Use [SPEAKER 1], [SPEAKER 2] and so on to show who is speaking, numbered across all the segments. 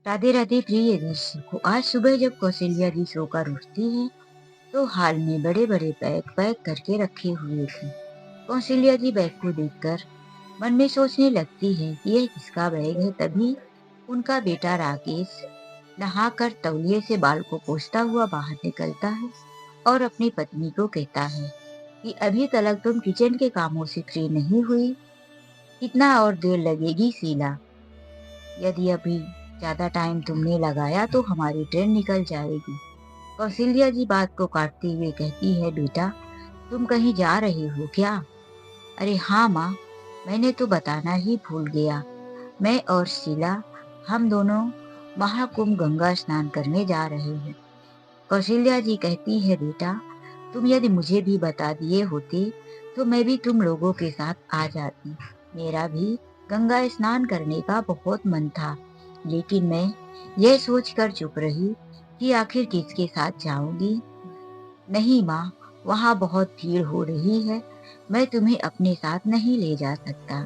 [SPEAKER 1] राधे राधे प्रिय दर्शकों। आज सुबह जब कौशल्या जी सोकर उठती है तो हाल में बड़े बड़े बैग पैक करके रखे हुए थे। कौशल्या जी बैग को देखकर मन में सोचने लगती है कि यह किसका बैग है। तभी उनका बेटा राकेश नहाकर तौलिए से बाल को पोंछता हुआ बाहर निकलता है और अपनी पत्नी को कहता है कि अभी तक तुम किचन के कामों से फ्री नहीं हुई, कितना और देर लगेगी शीला। यदि अभी ज्यादा टाइम तुमने लगाया तो हमारी ट्रेन निकल जाएगी। कौशल्या जी बात को काटते हुए कहती है, बेटा तुम कहीं जा रही हो क्या? अरे हाँ माँ, मैंने तो बताना ही भूल गया। मैं और शीला हम दोनों महाकुंभ गंगा स्नान करने जा रहे हैं। कौशल्या जी कहती है, बेटा तुम यदि मुझे भी बता दिए होते तो मैं भी तुम लोगों के साथ आ जाती। मेरा भी गंगा स्नान करने का बहुत मन था, लेकिन मैं यह सोचकर चुप रही कि आखिर किसके साथ जाऊंगी। नहीं माँ, वहाँ बहुत भीड़ हो रही है, मैं तुम्हें अपने साथ नहीं ले जा सकता।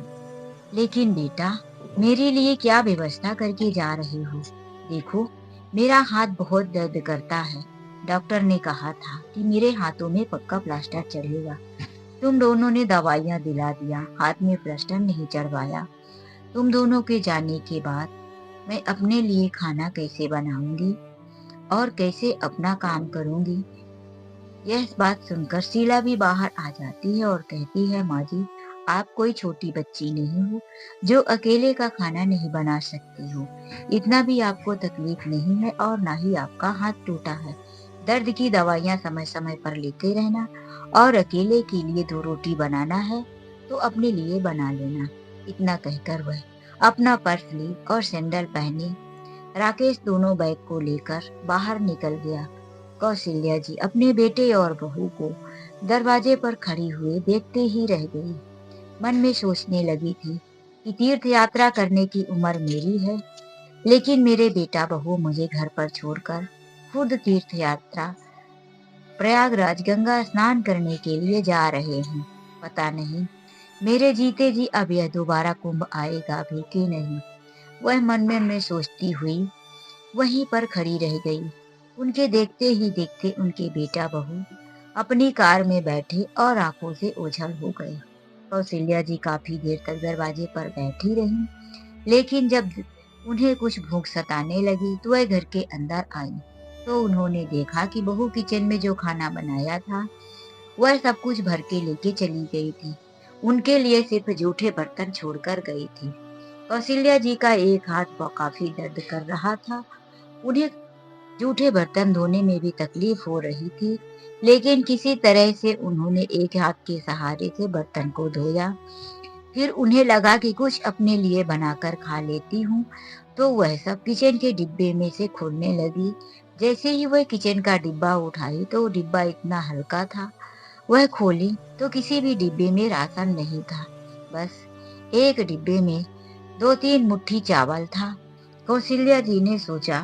[SPEAKER 1] लेकिन बेटा, मेरे लिए क्या व्यवस्था करके जा रहे हो? देखो, मेरा हाथ बहुत दर्द करता है। डॉक्टर ने कहा था कि मेरे हाथों में पक्का प्लास्टर चढ़ेगा। तुम दोनों ने दवाइयाँ दिला दिया, हाथ में प्लास्टर नहीं चढ़वाया। तुम दोनों के जाने के बाद मैं अपने लिए खाना कैसे बनाऊंगी और कैसे अपना काम करूंगी? यह बात सुनकर शीला भी बाहर आ जाती है और कहती है, माँ जी आप कोई छोटी बच्ची नहीं हो जो अकेले का खाना नहीं बना सकती हो। इतना भी आपको तकलीफ नहीं है और ना ही आपका हाथ टूटा है। दर्द की दवाइयाँ समय समय पर लेते रहना और अकेले के लिए 2 रोटी बनाना है तो अपने लिए बना लेना। इतना कहकर वह अपना पर्स ली और सैंडल पहने राकेश दोनों बैग को लेकर बाहर निकल गया। कौशल्या जी अपने बेटे और बहू को दरवाजे पर खड़ी हुए देखते ही रह गई। मन में सोचने लगी थी कि तीर्थ यात्रा करने की उम्र मेरी है, लेकिन मेरे बेटा बहू मुझे घर पर छोड़कर खुद तीर्थ यात्रा प्रयागराज गंगा स्नान करने के लिए जा रहे हैं। पता नहीं मेरे जीते जी अब यह दोबारा कुंभ आएगा भी कि नहीं। वह मन में सोचती हुई वहीं पर खड़ी रह गई। उनके देखते ही देखते उनके बेटा बहू अपनी कार में बैठे और आंखों से ओझल हो गए। कौशल्या जी काफी देर तक दरवाजे पर बैठी रहीं, लेकिन जब उन्हें कुछ भूख सताने लगी तो वह घर के अंदर आई तो उन्होंने देखा कि बहू किचन में जो खाना बनाया था वह सब कुछ भर के लेके चली गई थी। उनके लिए सिर्फ जूठे बर्तन छोड़कर गई थी। कौशल्या जी का एक हाथ काफी दर्द कर रहा था। उन्हें जूठे बर्तन धोने में भी तकलीफ हो रही थी, लेकिन किसी तरह से उन्होंने एक हाथ के सहारे से बर्तन को धोया। फिर उन्हें लगा कि कुछ अपने लिए बनाकर खा लेती हूँ, तो वह सब किचन के डिब्बे में से खोलने लगी। जैसे ही वह किचन का डिब्बा उठाई तो डिब्बा इतना हल्का था। वह खोली तो किसी भी डिब्बे में राशन नहीं था, बस एक डिब्बे में 2-3 मुट्ठी चावल था। कौशल्या जी ने सोचा,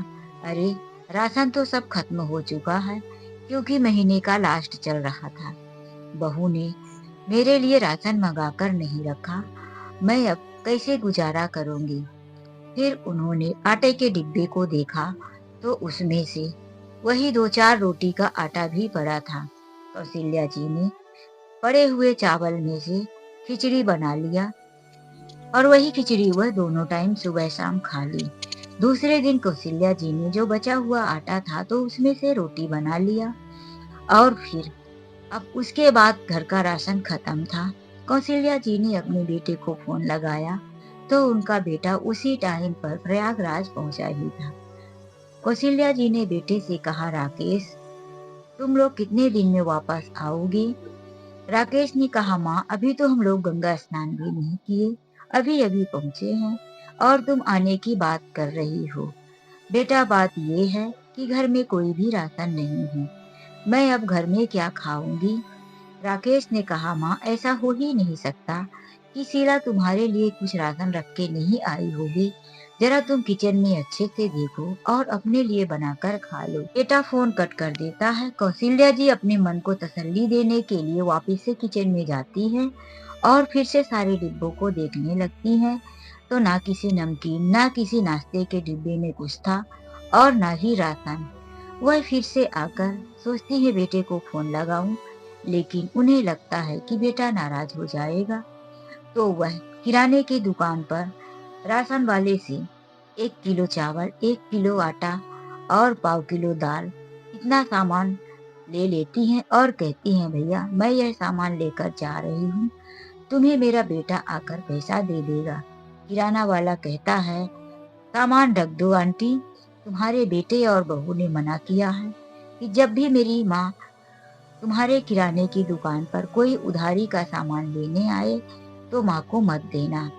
[SPEAKER 1] अरे राशन तो सब खत्म हो चुका है, क्योंकि महीने का लास्ट चल रहा था। बहू ने मेरे लिए राशन मंगा कर नहीं रखा, मैं अब कैसे गुजारा करूंगी। फिर उन्होंने आटे के डिब्बे को देखा तो उसमें से वही 2-4 रोटी का आटा भी पड़ा था। कौशल्या जी ने पड़े हुए चावल में से खिचड़ी बना लिया और वही खिचड़ी वह दोनों टाइम सुबह शाम खा ली। दूसरे दिन कौशल्या जी ने जो बचा हुआ आटा था तो उसमें से रोटी बना लिया और फिर अब उसके बाद घर का राशन खत्म था। कौशल्या जी ने अपने बेटे को फोन लगाया तो उनका बेटा उसी टाइम पर प्रयागराज पहुंचा ही था। कौशल्या जी ने बेटे से कहा, राकेश तुम लोग कितने दिन में वापस आओगे? राकेश ने कहा, माँ अभी तो हम लोग गंगा स्नान भी नहीं किए, अभी अभी पहुंचे हैं और तुम आने की बात कर रही हो। बेटा बात ये है कि घर में कोई भी राशन नहीं है, मैं अब घर में क्या खाऊंगी? राकेश ने कहा, माँ ऐसा हो ही नहीं सकता कि शीला तुम्हारे लिए कुछ राशन रख के नहीं आई होगी। जरा तुम किचन में अच्छे से देखो और अपने लिए बनाकर खा लो। बेटा फोन कट कर देता है। कौशल्या जी अपने मन को तसल्ली देने के लिए वापस से किचन में जाती है और फिर से सारे डिब्बों को देखने लगती हैं। तो ना किसी नमकीन, ना किसी नाश्ते के डिब्बे में कुछ था और ना ही राशन। वह फिर से आकर सोचती है बेटे को फोन लगाऊं, लेकिन उन्हें लगता है कि बेटा नाराज हो जाएगा। तो वह किराने की दुकान पर राशन वाले से 1 किलो चावल, 1 किलो आटा और पाव किलो दाल, इतना सामान ले लेती हैं और कहती हैं, भैया मैं यह सामान लेकर जा रही हूँ, तुम्हें मेरा बेटा आकर पैसा दे देगा। किराना वाला कहता है, सामान रख दो आंटी, तुम्हारे बेटे और बहू ने मना किया है कि जब भी मेरी माँ तुम्हारे किराने की दुकान पर कोई उधारी का सामान लेने आए तो माँ को मत देना,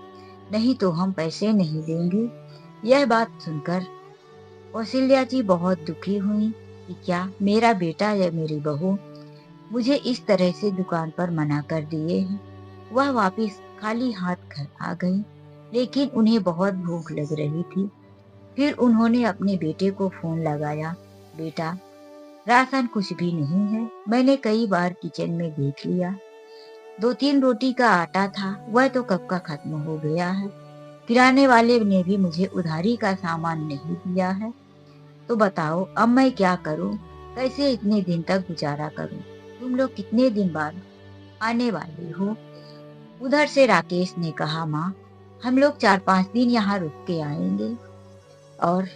[SPEAKER 1] नहीं तो हम पैसे नहीं देंगे। यह बात सुनकर कौशल्या जी बहुत दुखी हुई कि क्या मेरा बेटा या मेरी बहू मुझे इस तरह से दुकान पर मना कर दिए हैं। वह वापस खाली हाथ घर आ गई, लेकिन उन्हें बहुत भूख लग रही थी। फिर उन्होंने अपने बेटे को फोन लगाया, बेटा राशन कुछ भी नहीं है, मैंने कई बार किचन में देख लिया, 2-3 रोटी का आटा था, वह तो कब का खत्म हो गया है। किराने वाले ने भी मुझे उधारी का सामान नहीं दिया है, तो बताओ अब मैं क्या करूं, कैसे इतने दिन तक गुजारा करूं। तुम लोग कितने दिन बाद आने वाले हो? उधर से राकेश ने कहा, माँ हम लोग 4-5 दिन यहाँ रुक के आएंगे। और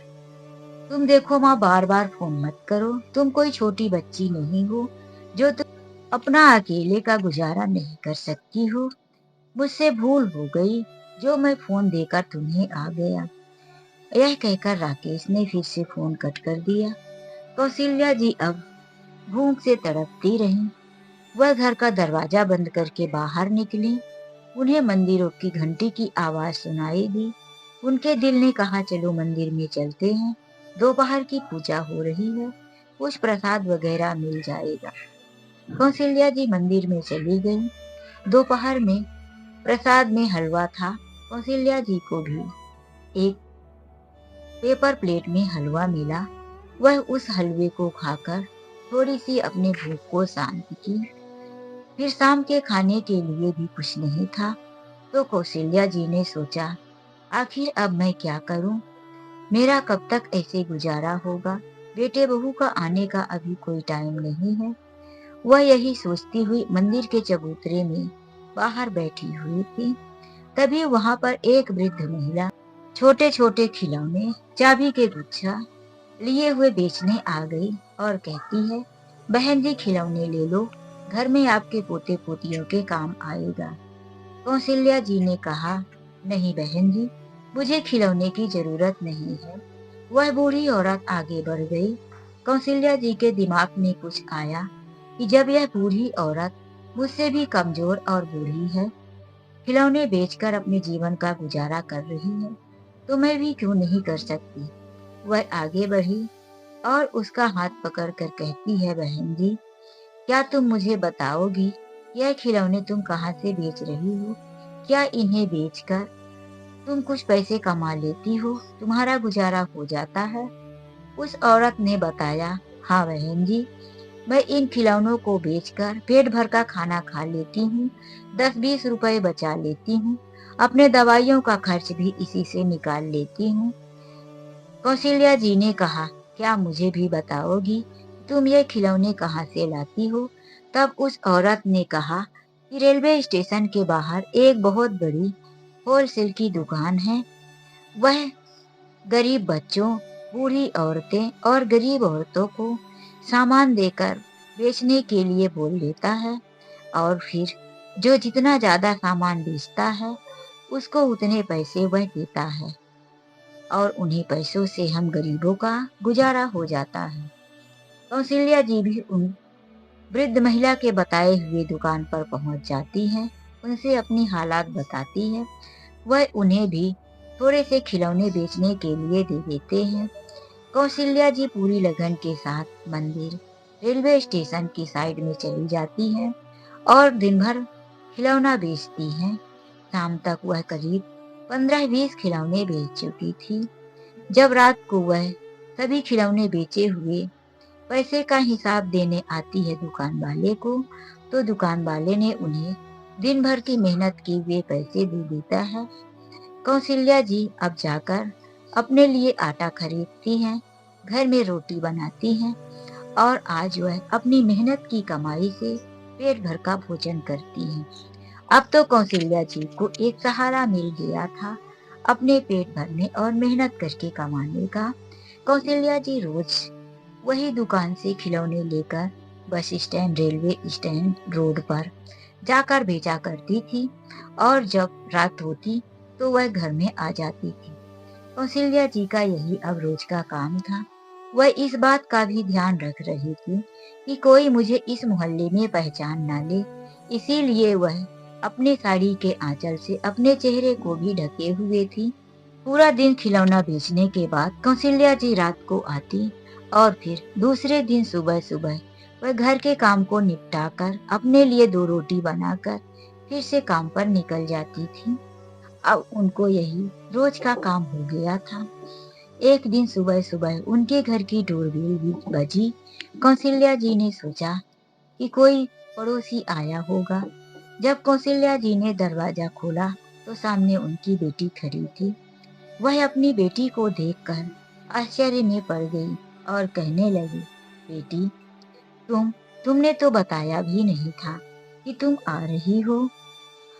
[SPEAKER 1] तुम देखो माँ, बार बार फोन मत करो, तुम कोई छोटी बच्ची नहीं हो जो तुम अपना अकेले का गुजारा नहीं कर सकती हो। मुझसे भूल हो गई जो मैं फोन देकर तुम्हें आ गया। यह कहकर राकेश ने फिर से फोन कट कर दिया। कौशल्या जी अब भूख से तड़पती रहीं। वह घर का दरवाजा बंद करके बाहर निकली। उन्हें मंदिरों की घंटी की आवाज सुनाई दी। उनके दिल ने कहा, चलो मंदिर में चलते हैं, दोपहर की पूजा हो रही है, कुछ प्रसाद वगैरह मिल जाएगा। कौशल्या जी मंदिर में चली गई। दोपहर में प्रसाद में हलवा था। कौशल्या जी को भी एक पेपर प्लेट में हलवा मिला। वह उस हलवे को खाकर थोड़ी सी अपने भूख को शांत की। फिर शाम के खाने के लिए भी कुछ नहीं था, तो कौशल्या जी ने सोचा, आखिर अब मैं क्या करूं? मेरा कब तक ऐसे गुजारा होगा? बेटे बहू का आने का अभी कोई टाइम नहीं है। वह यही सोचती हुई मंदिर के चबूतरे में बाहर बैठी हुई थी। तभी वहां पर एक वृद्ध महिला छोटे छोटे खिलौने, चाबी के गुच्छा लिए हुए बेचने आ गई और कहती है, बहन जी खिलौने ले लो, घर में आपके पोते पोतियों के काम आएगा। कौशल्या जी ने कहा, नहीं बहन जी, मुझे खिलौने की जरूरत नहीं है। वह बूढ़ी औरत आगे बढ़ गई। कौशल्या जी के दिमाग में कुछ आया कि जब यह बूढ़ी औरत मुझसे भी कमजोर और बूढ़ी है, खिलौने बेचकर अपने जीवन का गुजारा कर रही है, तो मैं भी क्यों नहीं कर सकती। वह आगे बढ़ी और उसका हाथ पकड़कर कहती है, बहन जी क्या तुम मुझे बताओगी, यह खिलौने तुम कहाँ से बेच रही हो? क्या इन्हें बेचकर तुम कुछ पैसे कमा लेती हो, तुम्हारा गुजारा हो जाता है? उस औरत ने बताया, हाँ बहन जी, मैं इन खिलौनों को बेचकर पेट भर का खाना खा लेती हूँ, 10-20 रुपए बचा लेती हूँ, अपने दवाइयों का खर्च भी इसी से निकाल लेती हूँ। कौशल्या जी ने कहा, क्या मुझे भी बताओगी तुम ये खिलौने कहाँ से लाती हो? तब उस औरत ने कहा कि रेलवे स्टेशन के बाहर एक बहुत बड़ी होलसेल की दुकान है। वह गरीब बच्चों, बूढ़ी औरतें और गरीब औरतों को सामान देकर बेचने के लिए बोल लेता है, और फिर जो जितना ज्यादा सामान बेचता है उसको उतने पैसे वह देता है, और उन्हीं पैसों से हम गरीबों का गुजारा हो जाता है। कौशल्या जी भी उन वृद्ध महिला के बताए हुए दुकान पर पहुंच जाती है, उनसे अपनी हालात बताती है। वह उन्हें भी थोड़े से खिलौने बेचने के लिए दे देते हैं। कौशल्या जी पूरी लगन के साथ मंदिर, रेलवे स्टेशन की साइड में चली जाती हैं और दिन भर खिलौना बेचती हैं। शाम तक वह करीब 15-20 खिलौने बेच चुकी थी। जब रात को वह सभी खिलौने बेचे हुए पैसे का हिसाब देने आती है दुकान वाले को, तो दुकान वाले ने उन्हें दिन भर की मेहनत के हुए पैसे दे देता है। कौशल्या जी अब जाकर अपने लिए आटा खरीदती हैं, घर में रोटी बनाती हैं और आज वह अपनी मेहनत की कमाई से पेट भर का भोजन करती हैं। अब तो कौशल्या जी को एक सहारा मिल गया था अपने पेट भरने और मेहनत करके कमाने का। कौशल्या जी रोज वही दुकान से खिलौने लेकर bus stand, railway stand, road पर जाकर बेचा करती थी और जब रात होती तो वह घर में आ जाती थी। कौशल्या जी का यही अब रोज का काम था। वह इस बात का भी ध्यान रख रही थी कि कोई मुझे इस मोहल्ले में पहचान ना ले, इसीलिए वह अपने साड़ी के आंचल से अपने चेहरे को भी ढके हुए थी। पूरा दिन खिलौना बेचने के बाद कौशल्या जी रात को आती और फिर दूसरे दिन सुबह सुबह वह घर के काम को निपटाकर अपने लिए 2 रोटी बनाकर फिर से काम पर निकल जाती थी। अब उनको यही रोज का काम हो गया था। एक दिन सुबह सुबह उनके घर की डोरबेल भी बजी। कौशल्या जी ने सोचा कि कोई पड़ोसी आया होगा। जब कौशल्या जी ने दरवाजा खोला तो सामने उनकी बेटी खड़ी थी। वह अपनी बेटी को देखकर आश्चर्य में पड़ गई और कहने लगी, बेटी, तुमने तो बताया भी नहीं था कि तुम आ रही हो।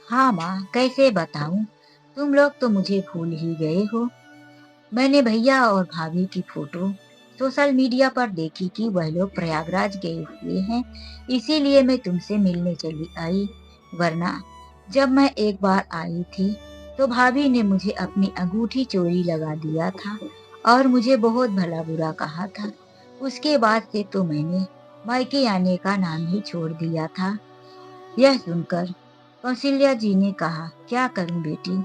[SPEAKER 1] हाँ माँ, कैसे बताऊं, तुम लोग तो मुझे भूल ही गए हो। मैंने भैया और भाभी की फोटो सोशल मीडिया पर देखी कि वह लोग प्रयागराज गए हुए हैं, इसीलिए मैं तुमसे मिलने चली आई। वरना जब मैं एक बार आई थी तो भाभी ने मुझे अपनी अंगूठी चोरी लगा दिया था और मुझे बहुत भला बुरा कहा था। उसके बाद से तो मैंने मायके आने का नाम ही छोड़ दिया था। यह सुनकर कौशल्या जी ने कहा, क्या करूं बेटी,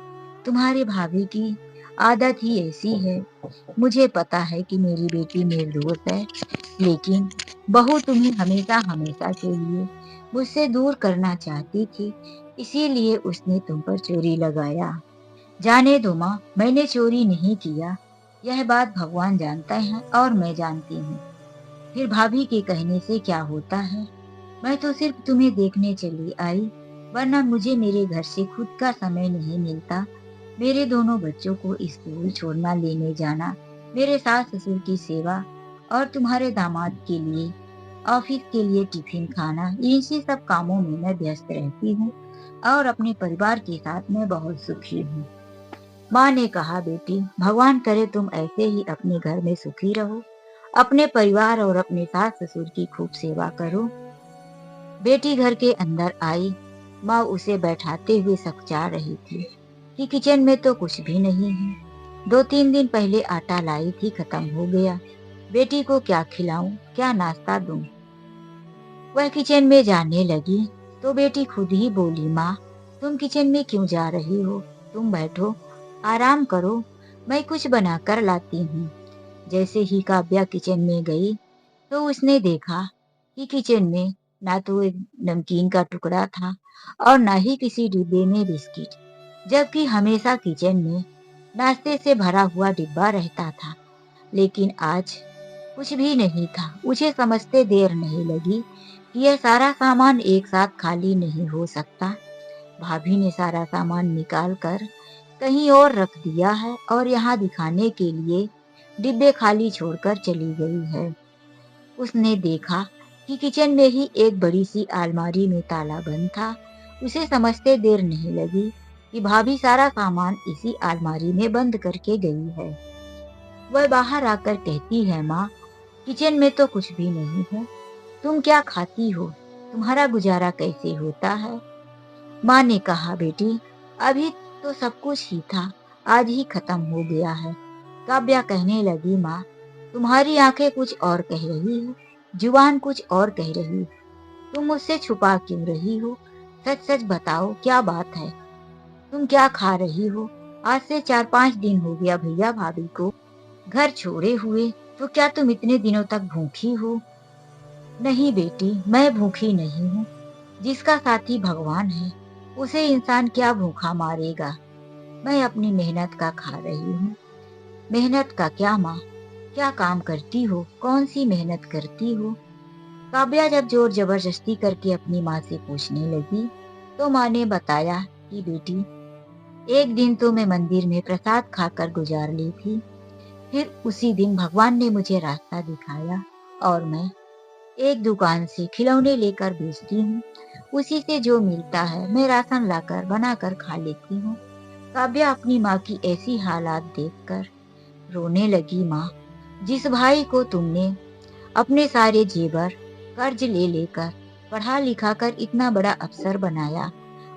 [SPEAKER 1] तुम्हारी भाभी की आदत ही ऐसी है। मुझे पता है कि मेरी बेटी निर्दोष है, लेकिन बहू तुम्हें हमेशा हमेशा के लिए मुझसे दूर करना चाहती थी, इसीलिए उसने तुम पर चोरी लगाया। जाने दो माँ, मैंने चोरी नहीं किया। यह बात भगवान जानता है और मैं जानती हूँ। फिर भाभी के कहने से क्या होता है। मैं तो सिर्फ तुम्हें देखने चली आई, वरना मुझे मेरे घर से खुद का समय नहीं मिलता। मेरे दोनों बच्चों को स्कूल छोड़ना, लेने जाना, मेरे सास ससुर की सेवा और तुम्हारे दामाद के लिए ऑफिस के लिए टिफिन खाना, इसी सब कामों में मैं व्यस्त रहती हूँ और अपने परिवार के साथ मैं बहुत सुखी हूँ। माँ ने कहा, बेटी, भगवान करे तुम ऐसे ही अपने घर में सुखी रहो, अपने परिवार और अपने सास ससुर की खूब सेवा करो। बेटी घर के अंदर आई। माँ उसे बैठाते हुए समझा रही थी कि किचन में तो कुछ भी नहीं है। 2-3 दिन पहले आटा लाई थी, खत्म हो गया। बेटी को क्या खिलाऊं, क्या नाश्ता दूं। वह किचन में जाने लगी तो बेटी खुद ही बोली, माँ, तुम किचन में क्यों जा रही हो, तुम बैठो, आराम करो, मैं कुछ बनाकर लाती हूँ। जैसे ही काव्या किचन में गई तो उसने देखा कि किचन में ना तो एक नमकीन का टुकड़ा था और ना ही किसी डिब्बे में बिस्किट, जबकि हमेशा किचन में नाश्ते से भरा हुआ डिब्बा रहता था। लेकिन आज कुछ भी नहीं था। उसे समझते देर नहीं लगी कि यह सारा सामान एक साथ खाली नहीं हो सकता। भाभी ने सारा सामान निकाल कर कहीं और रख दिया है और यहाँ दिखाने के लिए डिब्बे खाली छोड़कर चली गई है। उसने देखा कि किचन में ही एक बड़ी सी अलमारी में ताला बंद था। उसे समझते देर नहीं लगी कि भाभी सारा सामान इसी अलमारी में बंद करके गई है। वह बाहर आकर कहती है, माँ, किचन में तो कुछ भी नहीं है, तुम क्या खाती हो, तुम्हारा गुजारा कैसे होता है। माँ ने कहा, बेटी, अभी तो सब कुछ ही था, आज ही खत्म हो गया है। काव्या कहने लगी, माँ, तुम्हारी आंखें कुछ और कह रही है, जुबान कुछ और कह रही है। तुम मुझसे छुपा क्यों रही हो, सच सच बताओ, क्या बात है, तुम क्या खा रही हो। आज से 4-5 दिन हो गया भैया भाभी को घर छोड़े हुए, तो क्या तुम इतने दिनों तक भूखी हो। नहीं बेटी, मैं भूखी नहीं हूँ। जिसका साथी भगवान है उसे इंसान क्या भूखा मारेगा। मैं अपनी मेहनत का खा रही हूँ। मेहनत का क्या माँ, क्या काम करती हो, कौन सी मेहनत करती हो। काव्या जब जोर जबरदस्ती करके अपनी माँ से पूछने लगी तो माँ ने बताया कि बेटी, एक दिन तो मैं मंदिर में प्रसाद खाकर गुजार ली थी। फिर उसी दिन भगवान ने मुझे रास्ता दिखाया और मैं एक दुकान से खिलौने लेकर बेचती हूँ। उसी से जो मिलता है मैं राशन लाकर बनाकर खा लेती हूँ। काव्या अपनी माँ की ऐसी हालात देखकर रोने लगी। माँ, जिस भाई को तुमने अपने सारे जेवर कर्ज ले लेकर पढ़ा लिखा कर इतना बड़ा अफसर बनाया,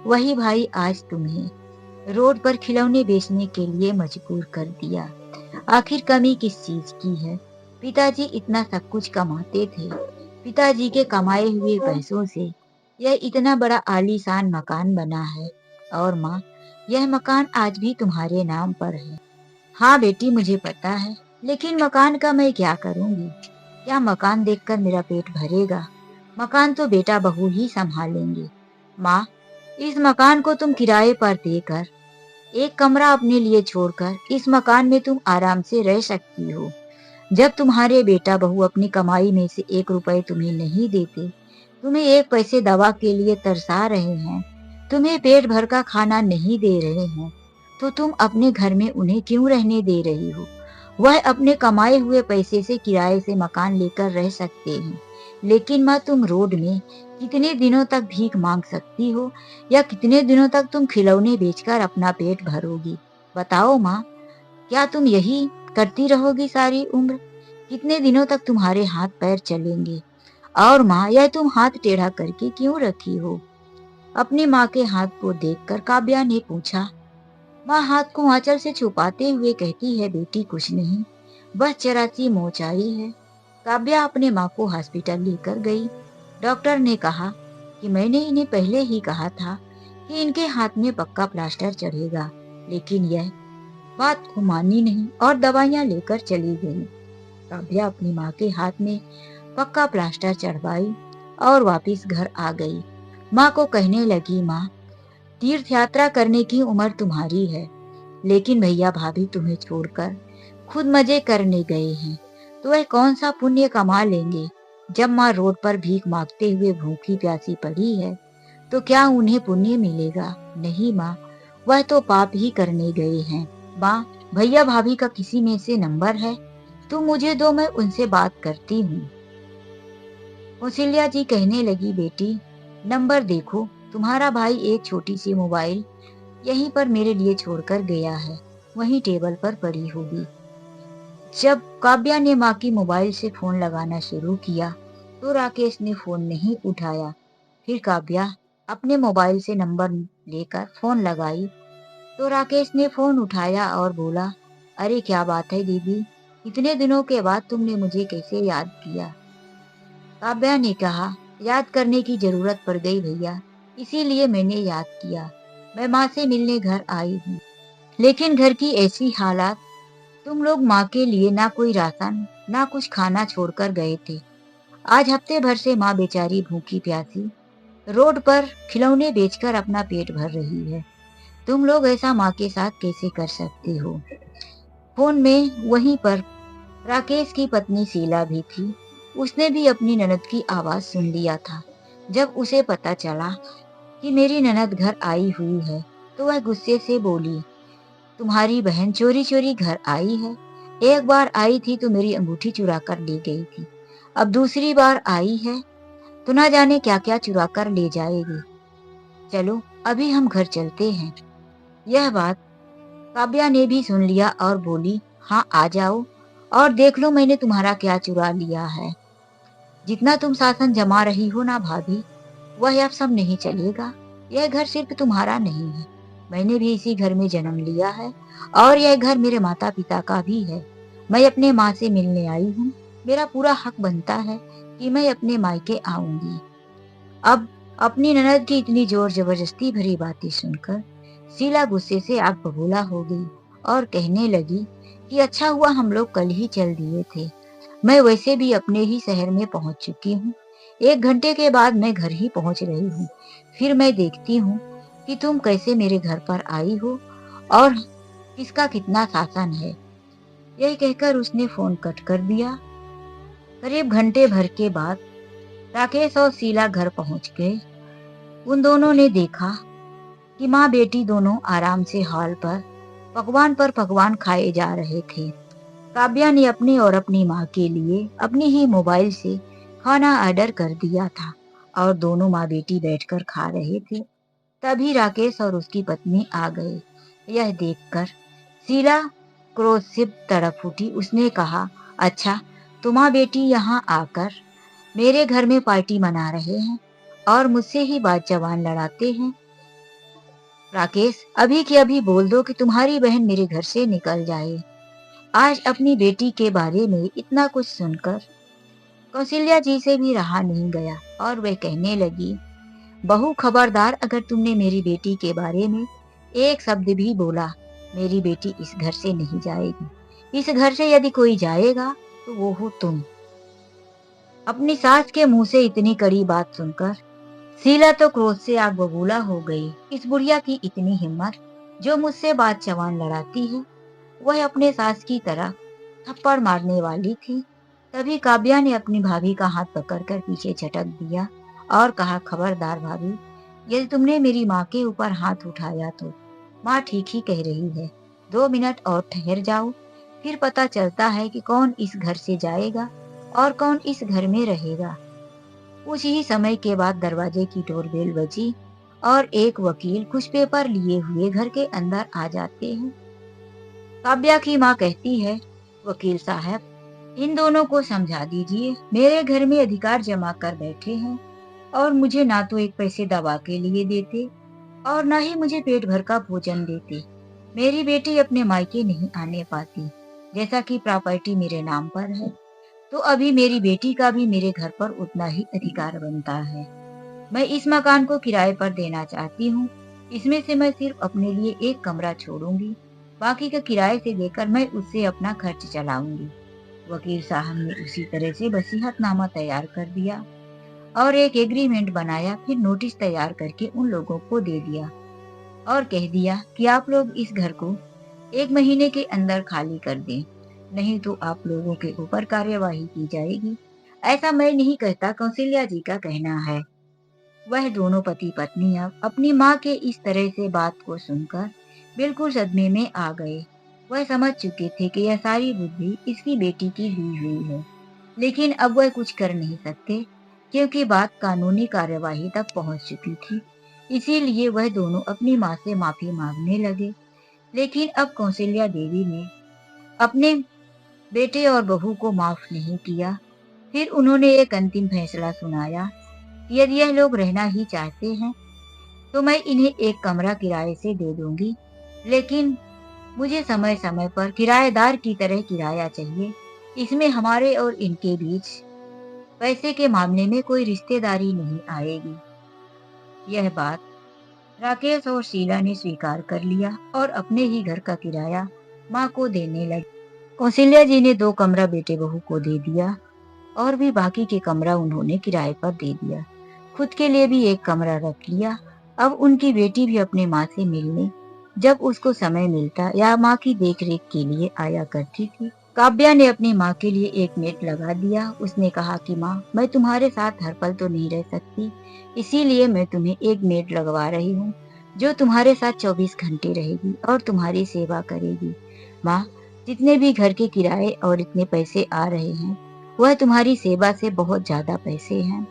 [SPEAKER 1] वही भाई आज तुम्हें रोड पर खिलौने बेचने के लिए मजबूर कर दिया। आखिर कमी किस चीज की है? पिताजी इतना सब कुछ कमाते थे। पिताजी के कमाए हुए पैसों से यह इतना बड़ा आलीशान मकान बना है। और माँ, यह मकान आज भी तुम्हारे नाम पर है। हाँ बेटी, मुझे पता है, लेकिन मकान का मैं क्या करूंगी? क्या मकान देखकर मेरा पेट भरेगा? मकान तो बेटा बहू ही संभालेंगे। माँ, इस मकान को तुम किराए पर देकर एक कमरा अपने लिए छोड़कर इस मकान में तुम आराम से रह सकती हो। जब तुम्हारे बेटा बहू अपनी कमाई में से 1 रुपए तुम्हें नहीं देते, तुम्हें 1 पैसे दवा के लिए तरसा रहे हैं, तुम्हें पेट भर का खाना नहीं दे रहे हैं, तो तुम अपने घर में उन्हें क्यों रहने दे रही हो? वह अपने कमाए हुए पैसे से किराए से मकान लेकर रह सकते हैं, लेकिन माँ, तुम रोड में कितने दिनों तक भीख मांग सकती हो, या कितने दिनों तक तुम खिलौने बेचकर अपना पेट भरोगी? बताओ माँ, क्या तुम यही करती रहोगी सारी उम्र? कितने दिनों तक तुम्हारे हाथ पैर चलेंगे? और माँ, यह तुम हाथ टेढ़ा करके क्यों रखी हो? अपनी माँ के हाथ को देखकर काव्या ने पूछा। माँ हाथ को आंचल से छुपाते हुए कहती है, बेटी कुछ नहीं, बस जरा सी मोच आई है। काव्या अपने माँ को हॉस्पिटल लेकर गई। डॉक्टर ने कहा कि मैंने इन्हें पहले ही कहा था कि इनके हाथ में पक्का प्लास्टर चढ़ेगा, लेकिन यह बात को मानी नहीं और दवाइयां लेकर चली गई। काव्या अपनी माँ के हाथ में पक्का प्लास्टर चढ़वाई और वापस घर आ गई। माँ को कहने लगी, माँ, तीर्थ यात्रा करने की उम्र तुम्हारी है, लेकिन भैया भाभी तुम्हें छोड़कर खुद मजे करने गए हैं, तो वह कौन सा पुण्य कमा लेंगे? जब माँ रोड पर भीख मांगते हुए भूखी प्यासी पड़ी है, तो क्या उन्हें पुण्य मिलेगा? नहीं माँ, वह तो पाप ही करने गए हैं। माँ, भैया भाभी का किसी में से नंबर है? तुम मुझे दो, मैं उनसे बात करती हूँ। कौशल्या जी कहने लगी, बेटी नंबर देखो, तुम्हारा भाई एक छोटी सी मोबाइल यहीं पर मेरे लिए छोड़कर गया है, वहीं टेबल पर पड़ी होगी। जब काव्या ने माँ की मोबाइल से फोन लगाना शुरू किया, तो राकेश ने फोन नहीं उठाया। फिर काव्या अपने मोबाइल से नंबर लेकर फोन लगाई, तो राकेश ने फोन उठाया और बोला, अरे क्या बात है दीदी, इतने दिनों के बाद तुमने मुझे कैसे याद किया? काव्या ने कहा, याद करने की जरूरत पड़ गई भैया, इसीलिए मैंने याद किया। मैं माँ से मिलने घर आई हूँ, लेकिन घर की ऐसी हालात, तुम लोग माँ के लिए ना कोई राशन ना कुछ खाना छोड़कर गए थे। आज हफ्ते भर से माँ बेचारी भूखी प्यासी रोड पर खिलौने बेचकर अपना पेट भर रही है। तुम लोग ऐसा माँ के साथ कैसे कर सकते हो? फोन में वहीं पर राकेश की पत्नी शीला भी थी। उसने भी अपनी ननद की आवाज सुन लिया था। जब उसे पता चला कि मेरी ननद घर आई हुई है, तो वह गुस्से से बोली, तुम्हारी बहन चोरी चोरी घर आई है। एक बार आई थी तो मेरी अंगूठी चुरा कर ले गई थी, अब दूसरी बार आई है तो ना जाने क्या क्या चुरा कर ले जाएगी। चलो अभी हम घर चलते हैं। यह बात काव्या ने भी सुन लिया और बोली, हाँ आ जाओ और देख लो मैंने तुम्हारा क्या चुरा लिया है। जितना तुम शासन जमा रही हो ना भाभी, वह अब सब नहीं चलेगा। यह घर सिर्फ तुम्हारा नहीं है, मैंने भी इसी घर में जन्म लिया है और यह घर मेरे माता पिता का भी है। मैं अपने माँ से मिलने आई हूँ, मेरा पूरा हक बनता है कि मैं अपने मायके आऊंगी। अब अपनी ननद की इतनी जोर जबरदस्ती भरी बातें सुनकर शीला गुस्से से आग बबूला हो गई और कहने लगी कि अच्छा हुआ हम लोग कल ही चल दिए थे। मैं वैसे भी अपने ही शहर में पहुंच चुकी हूँ। 1 घंटे के बाद मैं घर ही पहुंच रही हूँ। फिर मैं देखती हूँ कि तुम कैसे मेरे घर पर आई हो और किसका कितना शासन है। यही कहकर उसने फोन कट कर दिया। करीब घंटे भर के बाद राकेश और शीला घर पहुंच गए। उन दोनों ने देखा कि माँ बेटी दोनों आराम से हॉल पर पकवान खाए जा रहे थे। काव्या ने अपने और अपनी माँ के लिए अपनी ही मोबाइल से खाना ऑर्डर कर दिया था और दोनों माँ बेटी बैठकर खा रहे थे। तभी राकेश और उसकी पत्नी आ गए। यह देखकर शीला क्रोध से तड़प उठी। उसने कहा, अच्छा, तुम माँ बेटी यहाँ आकर मेरे घर में पार्टी मना रहे हैं और मुझसे ही बात जबान लड़ाते हैं। राकेश, अभी के अभी बोल दो कि तुम्हारी बहन मेरे घर से निकल जाए। आज अपनी बेटी के बारे में इतना कुछ सुनकर कौशल्या जी से भी रहा नहीं गया और वह कहने लगी, बहू खबरदार, अगर तुमने मेरी बेटी के बारे में एक शब्द भी बोला, मेरी बेटी इस घर से नहीं जाएगी। इस घर से यदि कोई जाएगा तो वो हो तुम। अपनी सास के मुंह से इतनी कड़ी बात सुनकर शीला तो क्रोध से आग बबूला हो गई। इस बुढ़िया की इतनी हिम्मत, जो मुझसे बात जबान लड़ाती है। वह अपने सास की तरह थप्पड़ मारने वाली थी। तभी काव्या ने अपनी भाभी का हाथ पकड़कर पीछे झटक दिया और कहा, खबरदार भाभी, यदि तुमने मेरी माँ के ऊपर हाथ उठाया तो माँ ठीक ही कह रही है। 2 मिनट और ठहर जाओ, फिर पता चलता है कि कौन इस घर से जाएगा और कौन इस घर में रहेगा। कुछ ही समय के बाद दरवाजे की डोरबेल बजी और एक वकील कुछ पेपर लिए हुए घर के अंदर आ जाते हैं। काव्या की माँ कहती है, वकील साहब, इन दोनों को समझा दीजिए। मेरे घर में अधिकार जमा कर बैठे हैं और मुझे ना तो एक पैसे दवा के लिए देते और ना ही मुझे पेट भर का भोजन देते। मेरी बेटी अपने मायके नहीं आने पाती। जैसा कि प्रॉपर्टी मेरे नाम पर है, तो अभी मेरी बेटी का भी मेरे घर पर उतना ही अधिकार बनता है। मैं इस मकान को किराए पर देना चाहती हूँ। इसमें से मैं सिर्फ अपने लिए एक कमरा छोड़ूंगी, बाकी का किराए से देकर मैं उससे अपना खर्च चलाऊंगी। वकील साहब ने उसी तरह से वसीयतनामा तैयार कर दिया और एक एग्रीमेंट बनाया। फिर नोटिस तैयार करके उन लोगों को दे दिया और कह दिया कि आप लोग इस घर को 1 महीने के अंदर खाली कर दें, नहीं तो आप लोगों के ऊपर कार्यवाही की जाएगी। ऐसा मैं नहीं कहता, कौशल्या जी का कहना है। वह दोनों पति पत्नी अब अपनी माँ के इस तरह से बात को सुनकर बिल्कुल सदमे में आ गए। वह समझ चुके थे कि यह सारी बुद्धि इसकी बेटी की दी हुई है, लेकिन अब वह कुछ कर नहीं सकते क्योंकि बात कानूनी कार्यवाही तक पहुंच चुकी थी। इसीलिए वह दोनों अपनी माँ से माफी मांगने लगे। लेकिन अब कौशल्या देवी ने अपने बेटे और बहू को माफ नहीं किया। फिर उन्होंने एक अंतिम फैसला सुनाया, यदि यह लोग रहना ही चाहते हैं तो मैं इन्हें एक कमरा किराए से दे दूंगी, लेकिन मुझे समय समय पर किराएदार की तरह किराया चाहिए। इसमें हमारे और इनके बीच पैसे के मामले में कोई रिश्तेदारी नहीं आएगी। यह बात राकेश और शीला ने स्वीकार कर लिया और अपने ही घर का किराया माँ को देने लगे। कौशल्या जी ने 2 कमरा बेटे बहू को दे दिया और भी बाकी के कमरा उन्होंने किराए पर दे दिया। खुद के लिए भी एक कमरा रख लिया। अब उनकी बेटी भी अपने माँ से मिलने जब उसको समय मिलता या माँ की देखरेख के लिए आया करती थी। काव्या ने अपनी माँ के लिए एक मेड लगा दिया। उसने कहा कि माँ, मैं तुम्हारे साथ हर पल तो नहीं रह सकती, इसीलिए मैं तुम्हें एक मेड लगवा रही हूँ जो तुम्हारे साथ 24 घंटे रहेगी और तुम्हारी सेवा करेगी। माँ, जितने भी घर के किराए और इतने पैसे आ रहे हैं, वह तुम्हारी सेवा से बहुत ज्यादा पैसे हैं।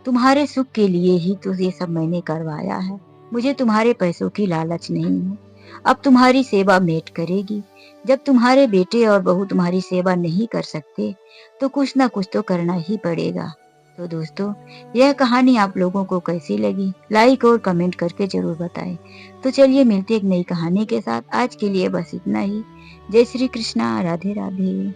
[SPEAKER 1] तुम्हारे सुख के लिए ही तो ये सब मैंने करवाया है। मुझे तुम्हारे पैसों की लालच नहीं है। अब तुम्हारी सेवा मेट करेगी। जब तुम्हारे बेटे और बहू तुम्हारी सेवा नहीं कर सकते तो कुछ ना कुछ तो करना ही पड़ेगा। तो दोस्तों, यह कहानी आप लोगों को कैसी लगी, लाइक और कमेंट करके जरूर बताएं। तो चलिए मिलते एक नई कहानी के साथ। आज के लिए बस इतना ही। जय श्री कृष्णा, राधे राधे।